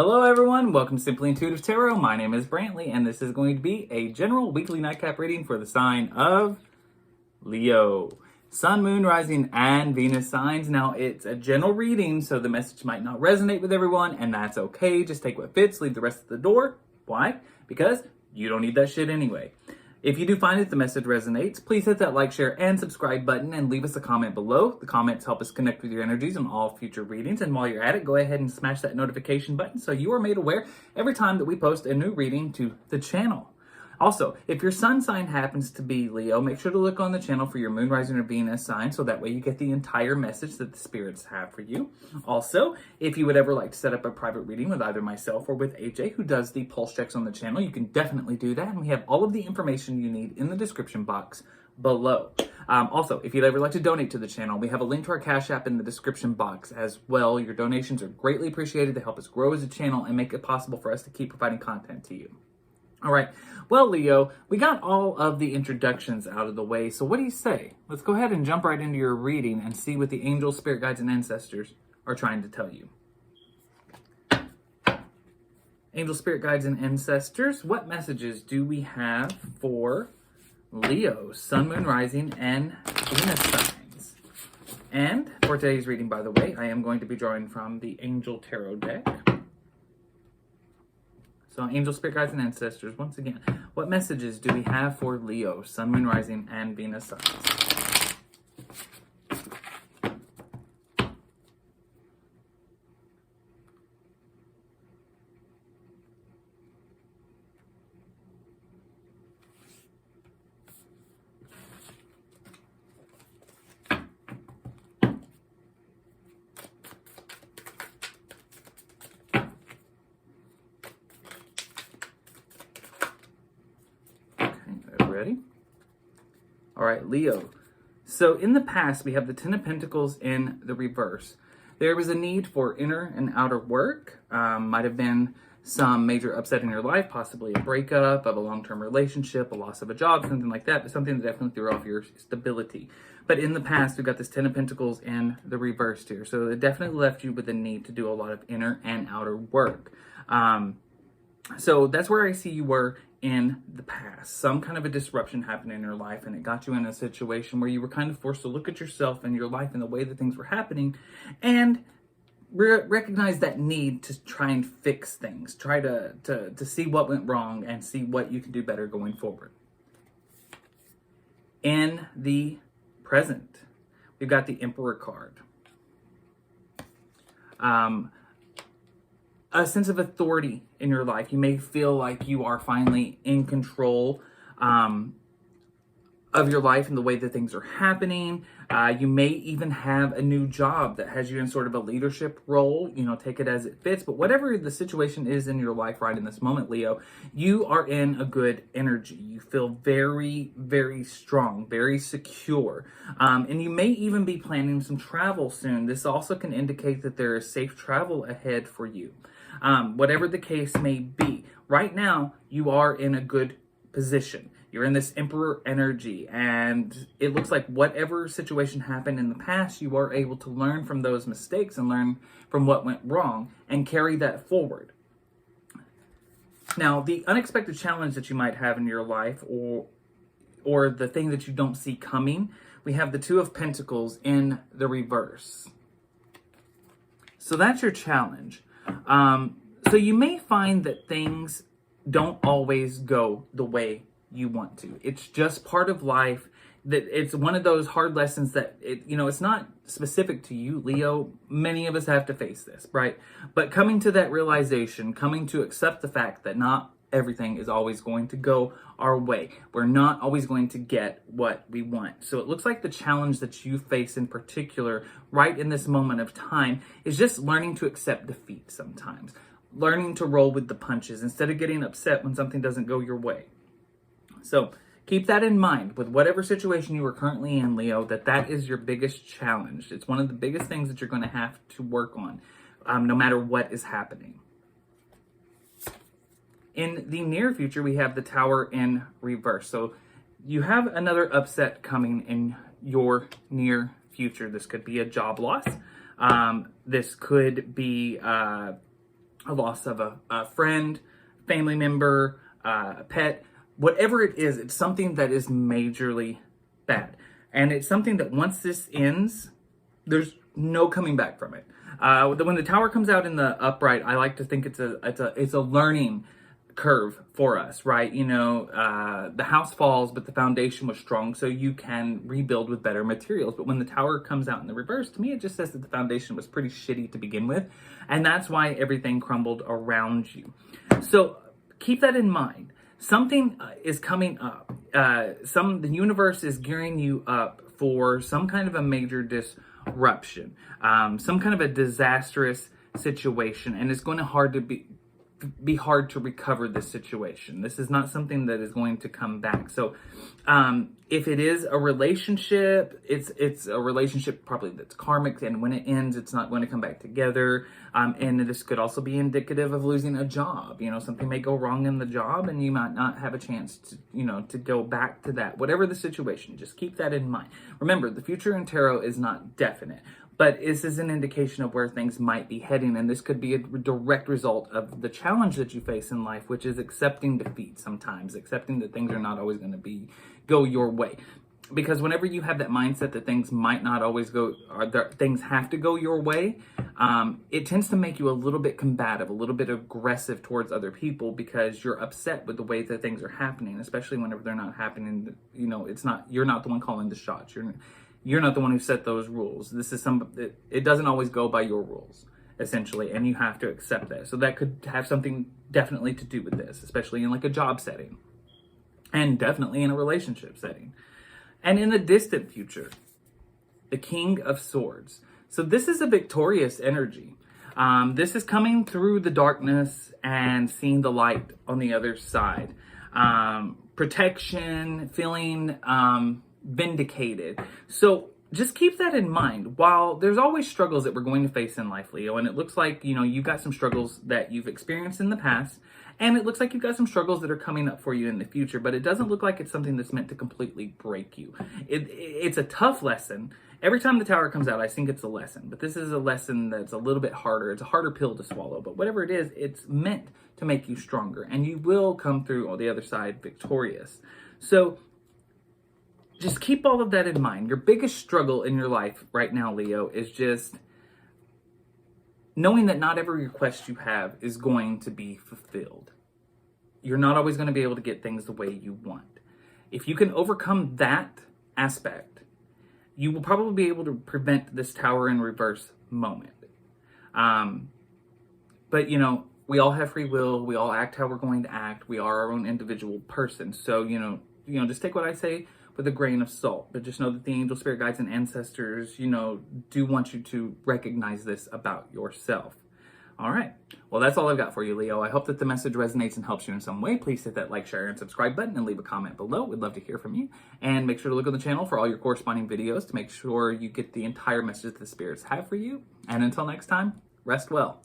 Hello everyone, welcome to Simply Intuitive Tarot. My name is Brantley and this is going to be a general weekly nightcap reading for the sign of Leo. Sun, Moon, Rising, and Venus signs. Now it's a general reading, so the message might not resonate with everyone, and that's okay. Just take what fits, leave the rest at the door. Why? Because you don't need that shit anyway. If you do find that the message resonates, please hit that like, share, and subscribe button and leave us a comment below. The comments help us connect with your energies on all future readings. And while you're at it, go ahead and smash that notification button so you are made aware every time that we post a new reading to the channel. Also, if your sun sign happens to be Leo, make sure to look on the channel for your moon, rising, or Venus sign so that way you get the entire message that the spirits have for you. Also, if you would ever like to set up a private reading with either myself or with AJ, who does the pulse checks on the channel, you can definitely do that. And we have all of the information you need in the description box below. Also, if you'd ever like to donate to the channel, we have a link to our Cash App in the description box as well. Your donations are greatly appreciated to help us grow as a channel and make it possible for us to keep providing content to you. All right, well, Leo, we got all of the introductions out of the way, so what do you say? Let's go ahead and jump right into your reading and see what the angels, spirit guides, and ancestors are trying to tell you. Angel, spirit guides, and ancestors, what messages do we have for Leo, Sun, Moon, Rising, and Venus signs? And for today's reading, by the way, I am going to be drawing from the Angel Tarot deck. So, angel, spirit guides, and ancestors, once again, what messages do we have for Leo, Sun, Moon, Rising, and Venus signs? Ready? All right, Leo. So in the past, we have the Ten of Pentacles in the reverse. There was a need for inner and outer work. Might have been some major upset in your life, possibly a breakup of a long-term relationship, a loss of a job, something like that, but something that definitely threw off your stability. But in the past, we've got this Ten of Pentacles in the reverse here. So it definitely left you with a need to do a lot of inner and outer work. So that's where I see you were in the past. Some kind of a disruption happened in your life and it got you in a situation where you were kind of forced to look at yourself and your life and the way that things were happening and recognize that need to try and fix things. Try to see what went wrong and see what you can do better going forward. In the present, we've got the Emperor card. A sense of authority in your life. You may feel like you are finally in control of your life and the way that things are happening. You may even have a new job that has you in sort of a leadership role. You know, take it as it fits. But whatever the situation is in your life right in this moment, Leo, you are in a good energy. You feel very, very strong, very secure. And you may even be planning some travel soon. This also can indicate that there is safe travel ahead for you. Whatever the case may be, right now you are in a good position. You're in this Emperor energy, and it looks like whatever situation happened in the past, you are able to learn from those mistakes and learn from what went wrong and carry that forward. Now, the unexpected challenge that you might have in your life or the thing that you don't see coming, we have the Two of Pentacles in the reverse. So that's your challenge. So you may find that things don't always go the way you want to. It's just part of life. That it's one of those hard lessons that it's not specific to you, Leo. Many of us have to face this, right? But coming to that realization, coming to accept the fact that not everything is always going to go our way. We're not always going to get what we want. So it looks like the challenge that you face in particular right in this moment of time is just learning to accept defeat sometimes. Learning to roll with the punches instead of getting upset when something doesn't go your way. So keep that in mind with whatever situation you are currently in, Leo, that is your biggest challenge. It's one of the biggest things that you're going to have to work on, no matter what is happening. In the near future, we have the Tower in reverse. So you have another upset coming in your near future. This could be a job loss. This could be a loss of a friend, family member, a pet, whatever it is, it's something that is majorly bad. And it's something that once this ends, there's no coming back from it. When the tower comes out in the upright, I like to think it's a learning curve for us, right? The house falls, but the foundation was strong, so you can rebuild with better materials. But when the tower comes out in the reverse, to me, it just says that the foundation was pretty shitty to begin with, and that's why everything crumbled around you. So keep that in mind. Something is coming up. The universe is gearing you up for some kind of a major disruption, some kind of a disastrous situation, and it's going to be hard to recover this situation. This is not something that is going to come back. So if it is a relationship, it's a relationship probably that's karmic, and when it ends, it's not going to come back together. And this could also be indicative of losing a job. Something may go wrong in the job, and you might not have a chance to go back to that. Whatever the situation, just keep that in mind. Remember, the future in tarot is not definite, but this is an indication of where things might be heading, and this could be a direct result of the challenge that you face in life, which is accepting defeat sometimes, accepting that things are not always going to go your way. Because whenever you have that mindset that things might not always go, or things have to go your way, it tends to make you a little bit combative, a little bit aggressive towards other people, because you're upset with the way that things are happening, especially whenever they're not happening. You're not the one calling the shots. You're not the one who set those rules. This is it doesn't always go by your rules, essentially, and you have to accept that. So that could have something definitely to do with this, especially in like a job setting, and definitely in a relationship setting. And in the distant future, the King of Swords. So this is a victorious energy. This is coming through the darkness and seeing the light on the other side. Protection, feeling vindicated. So just keep that in mind. While there's always struggles that we're going to face in life, Leo, and it looks like, you've got some struggles that you've experienced in the past, and it looks like you've got some struggles that are coming up for you in the future, but it doesn't look like it's something that's meant to completely break you. It's a tough lesson. Every time the tower comes out, I think it's a lesson, but this is a lesson that's a little bit harder. It's a harder pill to swallow, but whatever it is, it's meant to make you stronger, and you will come through on the other side victorious. So just keep all of that in mind. Your biggest struggle in your life right now, Leo, is just knowing that not every request you have is going to be fulfilled. You're not always going to be able to get things the way you want. If you can overcome that aspect, you will probably be able to prevent this tower in reverse moment. But we all have free will. We all act how we're going to act. We are our own individual person. So, just take what I say with a grain of salt, but just know that the angel, spirit guides, and ancestors, do want you to recognize this about yourself. All right. Well, that's all I've got for you, Leo. I hope that the message resonates and helps you in some way. Please hit that like, share, and subscribe button and leave a comment below. We'd love to hear from you. And make sure to look on the channel for all your corresponding videos to make sure you get the entire message that the spirits have for you. And until next time, rest well.